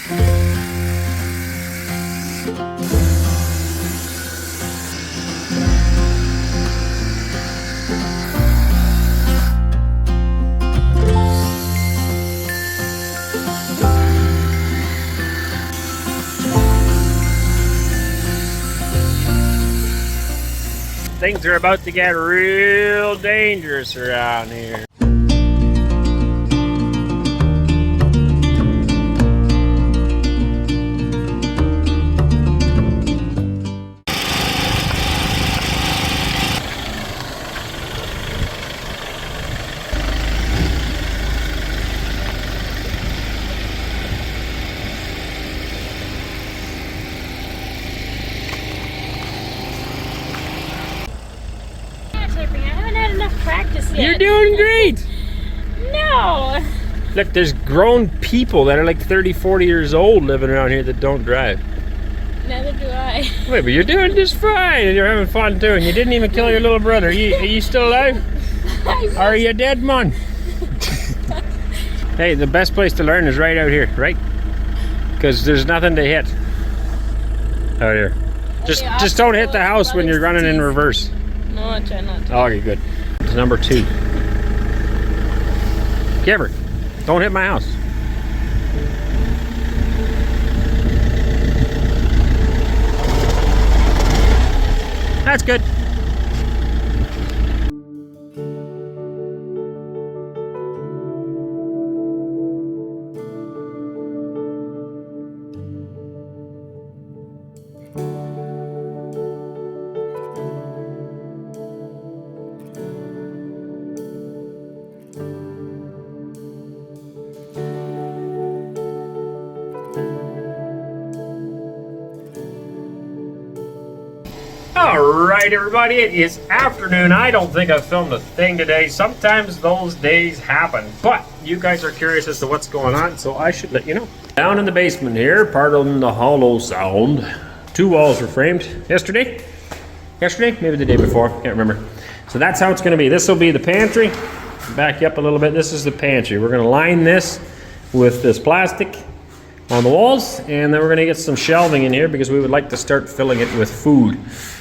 Things are about to get real dangerous around here. Practice yet. You're doing great! No! Look, there's grown people that are like 30, 40 years old living around here that don't drive. Neither do I. Wait, but you're doing just fine and you're having fun too, and you didn't even kill your little brother. Are you still alive? Are you dead, man? Hey, the best place to learn is right out here, right? Because there's nothing to hit out here. Just don't hit the house when you're running in reverse. No, I try not to. Okay, good. It's number 2. Giver, don't hit my house. That's good. Alright everybody, it is afternoon. I don't think I've filmed a thing today. Sometimes those days happen, but you guys are curious as to what's going on, so I should let you know. Down in the basement here, pardon the hollow sound, 2 walls were framed yesterday, maybe the day before, can't remember. So that's how it's going to be. This will be the pantry. Back you up a little bit. This is the pantry. We're going to line this with this plastic on the walls, and then we're going to get some shelving in here because we would like to start filling it with food.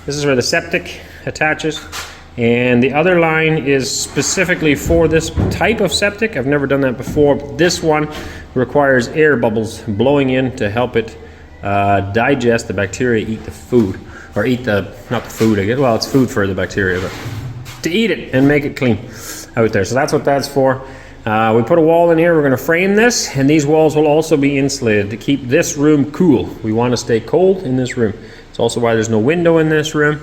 This is where the septic attaches, and the other line is specifically for this type of septic. I've never done that before. This one requires air bubbles blowing in to help it digest the bacteria, eat the food, or eat the, not the food, I guess. Well, it's food for the bacteria, but to eat it and make it clean out there. So that's what that's for. We put a wall in here. We're going to frame this, and these walls will also be insulated to keep this room cool. We want to stay cold in this room. It's also why there's no window in this room.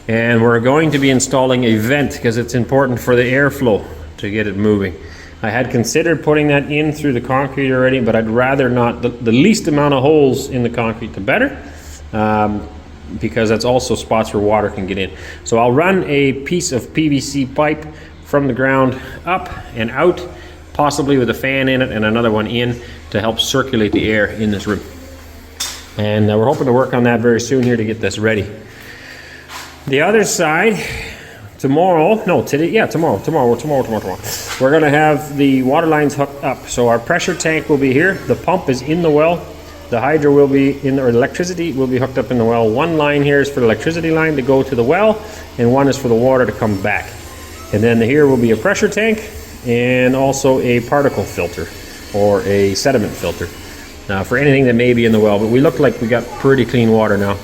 And we're going to be installing a vent because it's important for the airflow to get it moving. I had considered putting that in through the concrete already, but I'd rather not. The least amount of holes in the concrete, the better, because that's also spots where water can get in. So I'll run a piece of PVC pipe from the ground up and out, possibly with a fan in it and another one in to help circulate the air in this room. And we're hoping to work on that very soon here to get this ready. The other side, tomorrow. We're gonna have the water lines hooked up. So our pressure tank will be here. The pump is in the well. The hydro will be in, or electricity will be hooked up in the well. One line here is for the electricity line to go to the well, and one is for the water to come back. And then here will be a pressure tank and also a particle filter or a sediment filter for anything that may be in the well. But we look like we got pretty clean water now.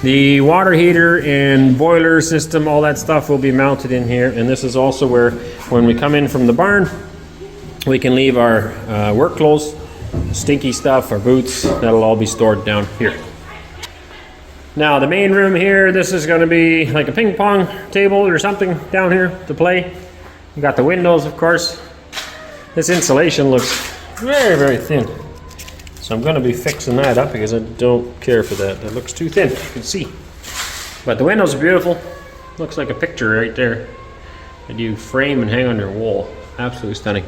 The water heater and boiler system, all that stuff will be mounted in here. And this is also where, when we come in from the barn, we can leave our work clothes, stinky stuff, our boots. That'll all be stored down here. Now the main room here, this is going to be like a ping pong table or something down here to play. You got the windows, of course. This insulation looks very, very thin. So I'm going to be fixing that up because I don't care for that. It looks too thin, you can see. But the windows are beautiful. Looks like a picture right there that you frame and hang on your wall. Absolutely stunning.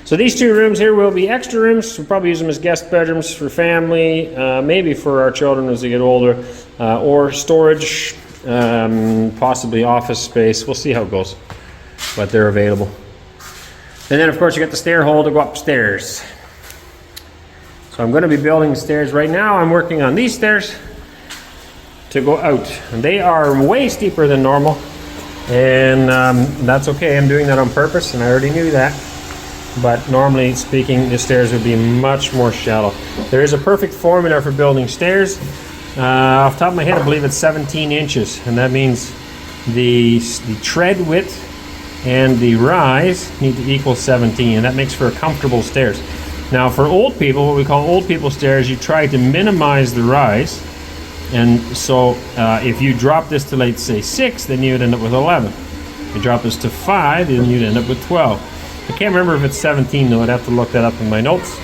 So these 2 rooms here will be extra rooms. We'll probably use them as guest bedrooms for family, maybe for our children as they get older, or storage, possibly office space. We'll see how it goes, but they're available. And then of course you got the stair hole to go upstairs. So So I'm going to be building stairs right now. I'm working on these stairs to go out. And they are way steeper than normal. And that's okay. I'm doing that on purpose, and I already knew that. But normally speaking, the stairs would be much more shallow. There is a perfect formula for building stairs. Off the top of my head, I believe it's 17 inches. And that means the tread width and the rise need to equal 17. And that makes for a comfortable stairs. Now for old people, what we call old people stairs, you try to minimize the rise. And so if you drop this to, let's say, 6, then you'd end up with 11. If you drop this to 5, then you'd end up with 12. I can't remember if it's 17 though. I'd have to look that up in my notes.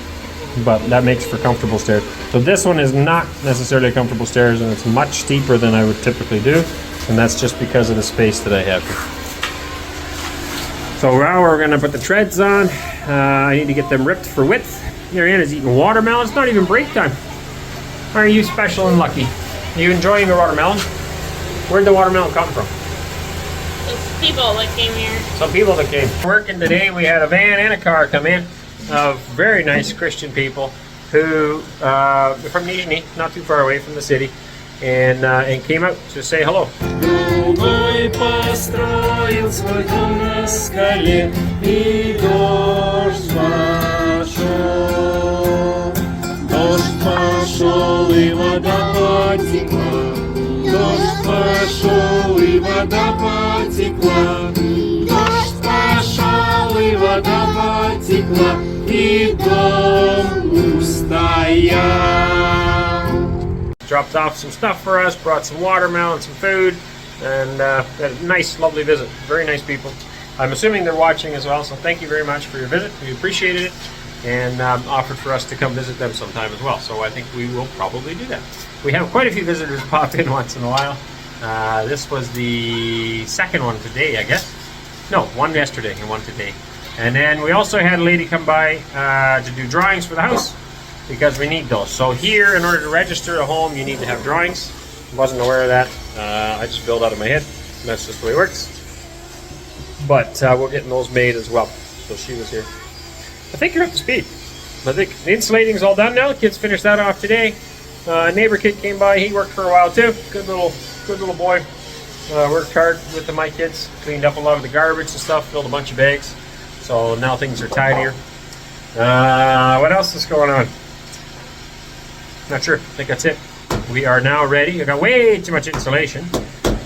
But that makes for comfortable stairs. So this one is not necessarily a comfortable stairs, and it's much steeper than I would typically do. And that's just because of the space that I have here. So now we're going to put the treads on. I need to get them ripped for width. Here Anna's eating watermelon. It's not even break time. Are you special and lucky? Are you enjoying your watermelon? Where'd the watermelon come from? It's people that came here. Some people that came. Working today, we had a van and a car come in of very nice Christian people who from Nizhny, not too far away from the city, and came out to say hello. Другой построил свой дом на скале, и дождь пошел. Дождь пошел, и вода потекла. Дождь пошел, и вода потекла. Дождь пошел, и вода потекла. И дом устоял. Dropped off some stuff for us, brought some watermelon, some food, and had a nice, lovely visit. Very nice people. I'm assuming they're watching as well, so thank you very much for your visit. We appreciated it, and offered for us to come visit them sometime as well. So I think we will probably do that. We have quite a few visitors pop in once in a while. This was the second one today, I guess. No, one yesterday and one today. And then we also had a lady come by to do drawings for the house, because we need those. So here, in order to register a home, you need to have drawings. Wasn't aware of that. I just build out of my head. That's just the way it works. But we're getting those made as well. So she was here. I think you're up to speed. I think the insulating's all done now. The kids finished that off today. A neighbor kid came by. He worked for a while too. Good little boy. Worked hard with my kids. Cleaned up a lot of the garbage and stuff. Filled a bunch of bags. So now things are tidier. What else is going on? Not sure. I think that's it. We are now ready. I got way too much insulation.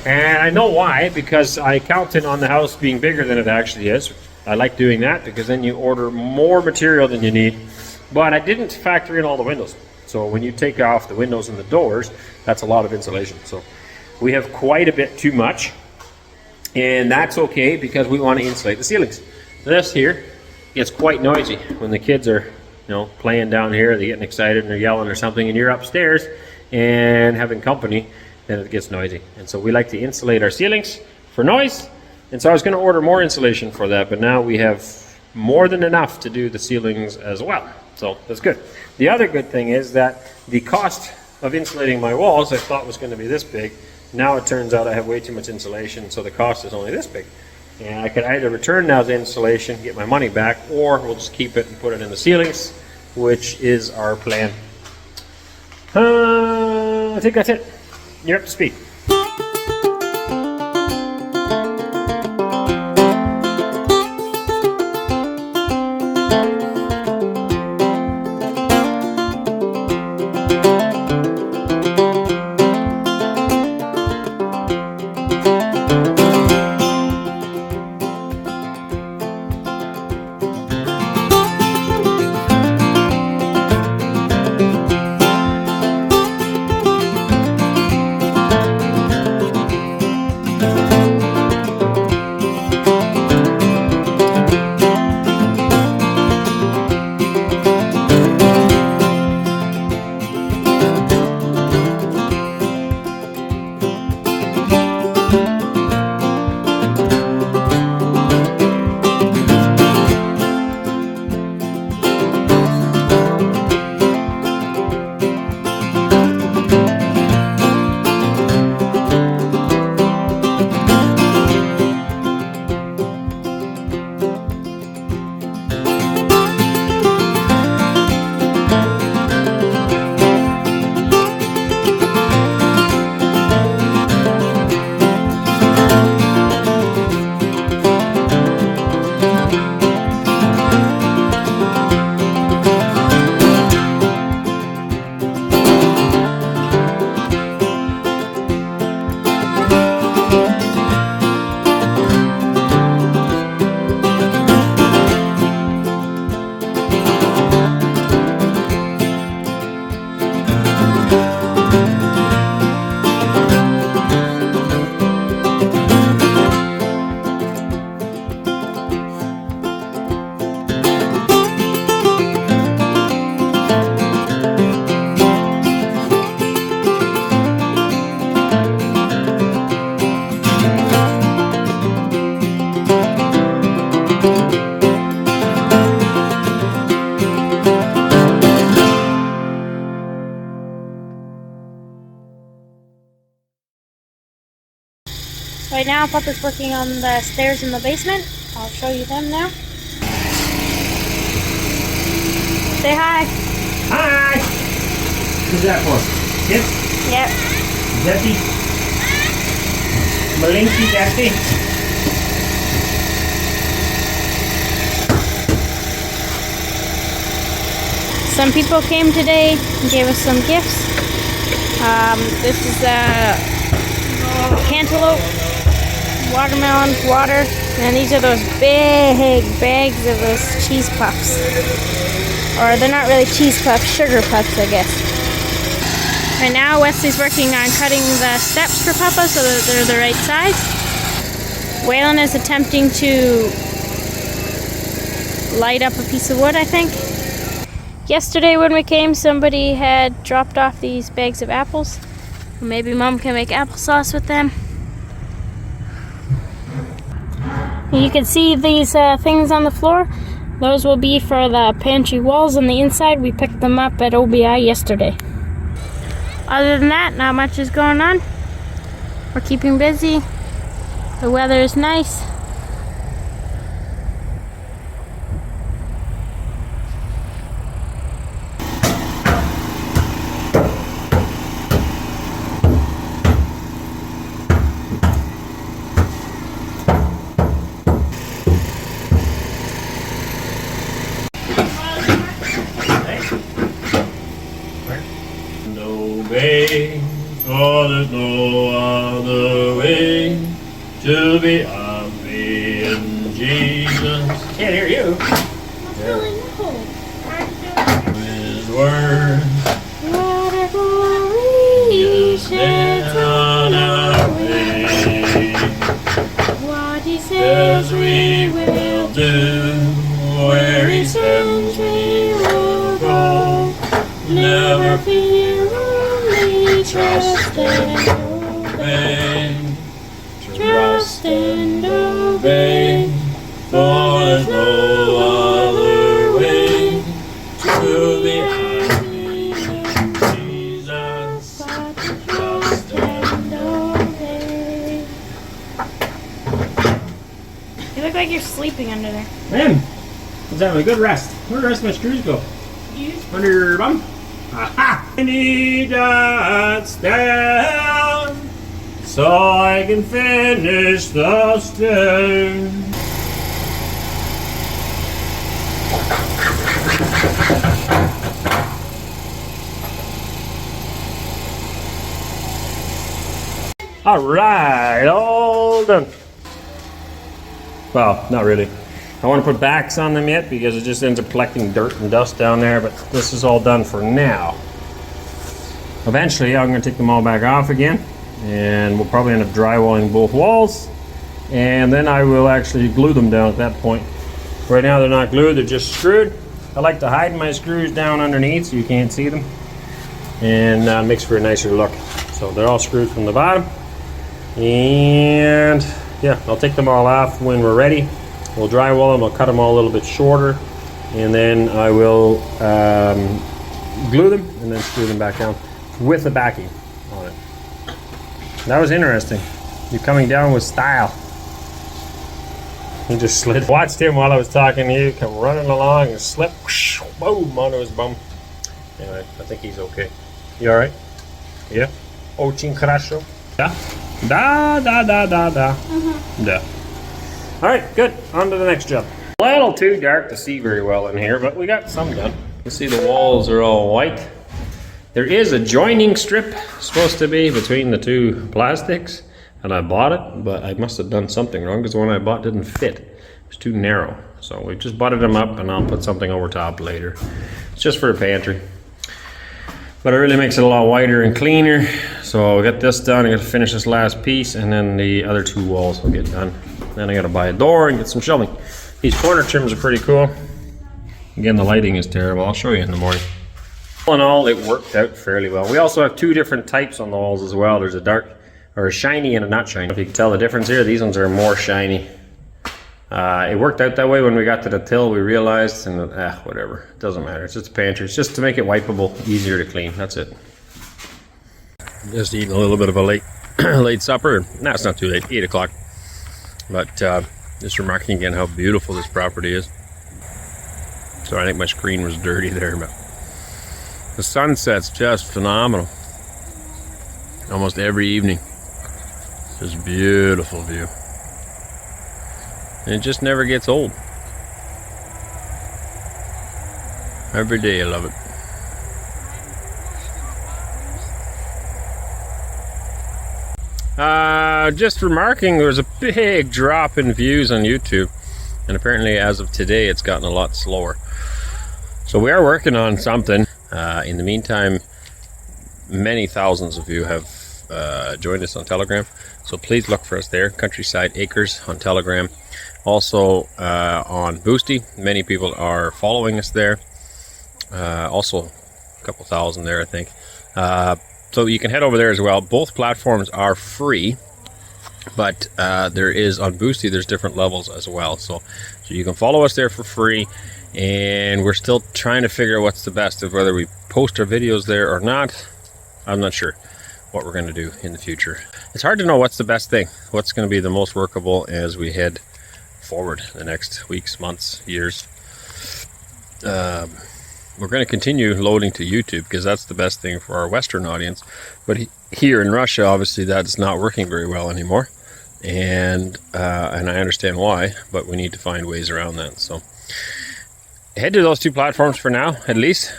And I know why, because I counted on the house being bigger than it actually is. I like doing that because then you order more material than you need. But I didn't factor in all the windows. So when you take off the windows and the doors, that's a lot of insulation. So we have quite a bit too much. And that's okay because we want to insulate the ceilings. This here gets quite noisy when the kids are playing down here. They're getting excited and they're yelling or something, and you're upstairs and having company, then it gets noisy. And so we like to insulate our ceilings for noise. And so I was going to order more insulation for that, but now we have more than enough to do the ceilings as well. So that's good. The other good thing is that the cost of insulating my walls I thought was going to be this big. Now it turns out I have way too much insulation, so the cost is only this big. And I could either return now the insulation, get my money back, or we'll just keep it and put it in the ceilings, which is our plan. I think that's it. You're up to speed. Right now, Papa's working on the stairs in the basement. I'll show you them now. Say hi. Hi! Who's that for? Kids? Yep. Debbie? Malinky Debbie? Some people came today and gave us some gifts. This is cantaloupe, watermelon, water, and these are those big bags of those cheese puffs. Or they're not really cheese puffs, sugar puffs, I guess. Right now, Wesley's working on cutting the steps for Papa so that they're the right size. Waylon is attempting to light up a piece of wood, I think. Yesterday when we came, somebody had dropped off these bags of apples. Maybe Mom can make applesauce with them. You can see these things on the floor. Those will be for the pantry walls on the inside. We picked them up at OBI yesterday. Other than that, not much is going on. We're keeping busy. The weather is nice. Way, for there's no other way to be happy in Jesus. Can't hear you. His word. What a glory sheds on our way. What he says we will do, where he sends we will go. Never fear. Trust and obey, trust and obey, for there's no other way to be happy in Jesus, but to trust and obey. You look like you're sleeping under there. Man, let's have a good rest. Where the rest of my screws go? Under your bum? Aha! I need that stand so I can finish the stair. Alright, all done. Well, not really. I want to put backs on them yet because it just ends up collecting dirt and dust down there, but this is all done for now. Eventually, I'm going to take them all back off again, and we'll probably end up drywalling both walls, and then I will actually glue them down at that point. Right now, they're not glued, they're just screwed. I like to hide my screws down underneath so you can't see them, and makes for a nicer look. So they're all screwed from the bottom, and yeah, I'll take them all off when we're ready. We'll drywall them, I'll cut them all a little bit shorter, and then I will glue them and then screw them back down with the backing on it. That was interesting. You're coming down with style. He just slid. Watched him while I was talking to you, come running along and slip, whoosh, boom, onto his bum. Anyway, I think he's okay. You alright? Yeah? Очень хорошо? Да? Da, da, da, da, da. Da. Alright, good. On to the next job. A little too dark to see very well in here, but we got some done. You see the walls are all white. There is a joining strip supposed to be between the two plastics, and I bought it, but I must have done something wrong because the one I bought didn't fit. It was too narrow. So we just butted them up, and I'll put something over top later. It's just for a pantry. But it really makes it a lot whiter and cleaner. So I'll get this done, I gotta finish this last piece, and then the other two walls will get done. Then I gotta buy a door and get some shelving. These corner trims are pretty cool. Again, the lighting is terrible. I'll show you in the morning. All in all, it worked out fairly well. We also have two different types on the walls as well. There's a dark, or a shiny and a not shiny. If you can tell the difference here, these ones are more shiny. It worked out that way when we got to the till, we realized, and whatever. It doesn't matter. It's just a pantry. It's just to make it wipeable, easier to clean. That's it. Just eating a little bit of a late late supper. No, it's not too late, 8 o'clock. But just remarking again how beautiful this property is. So I think my screen was dirty there, but the sunset's just phenomenal. Almost every evening. Just beautiful view. And it just never gets old. Every day I love it. Just remarking, there was a big drop in views on YouTube, and apparently as of today it's gotten a lot slower. So we are working on something. In the meantime, many thousands of you have joined us on Telegram, so please look for us there, Countryside Acres on Telegram. Also on Boosty, many people are following us there. Also a couple thousand there, I think. So you can head over there as well. Both platforms are free, but there is on Boosty, there's different levels as well. So you can follow us there for free, and we're still trying to figure out what's the best of whether we post our videos there or not. I'm not sure what we're going to do in the future. It's hard to know what's the best thing, what's going to be the most workable as we head forward the next weeks, months, years. We're going to continue loading to YouTube because that's the best thing for our Western audience. But here in Russia, obviously, that's not working very well anymore. And I understand why, but we need to find ways around that. So head to those two platforms for now, at least,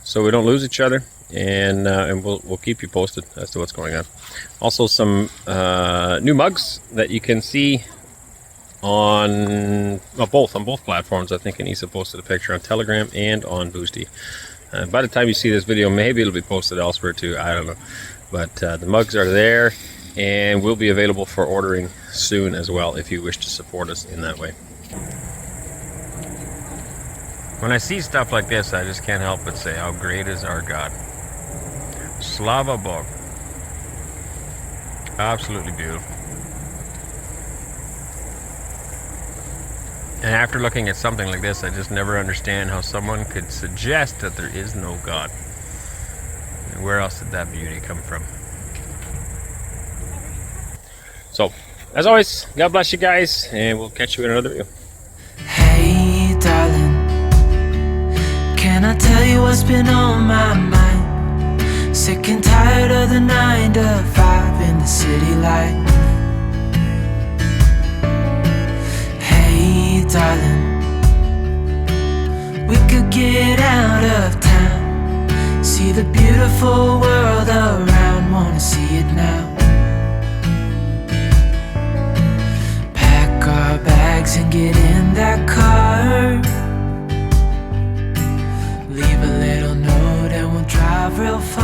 so we don't lose each other. And we'll keep you posted as to what's going on. Also, some new mugs that you can see on both platforms. I think Anneesa posted a picture on Telegram and on Boosty. By the time you see this video, maybe it'll be posted elsewhere too, I don't know. But the mugs are there and will be available for ordering soon as well if you wish to support us in that way. When I see stuff like this, I just can't help but say, how great is our God. Slava Bog. Absolutely beautiful. And after looking at something like this, I just never understand how someone could suggest that there is no God. And where else did that beauty come from? So, as always, God bless you guys, and we'll catch you in another video. Hey, darling, can I tell you what's been on my mind? Sick and tired of the 9 to 5 in the city life. Darling, we could get out of town, see the beautiful world around, wanna see it now. Pack our bags and get in that car, leave a little note and we'll drive real far.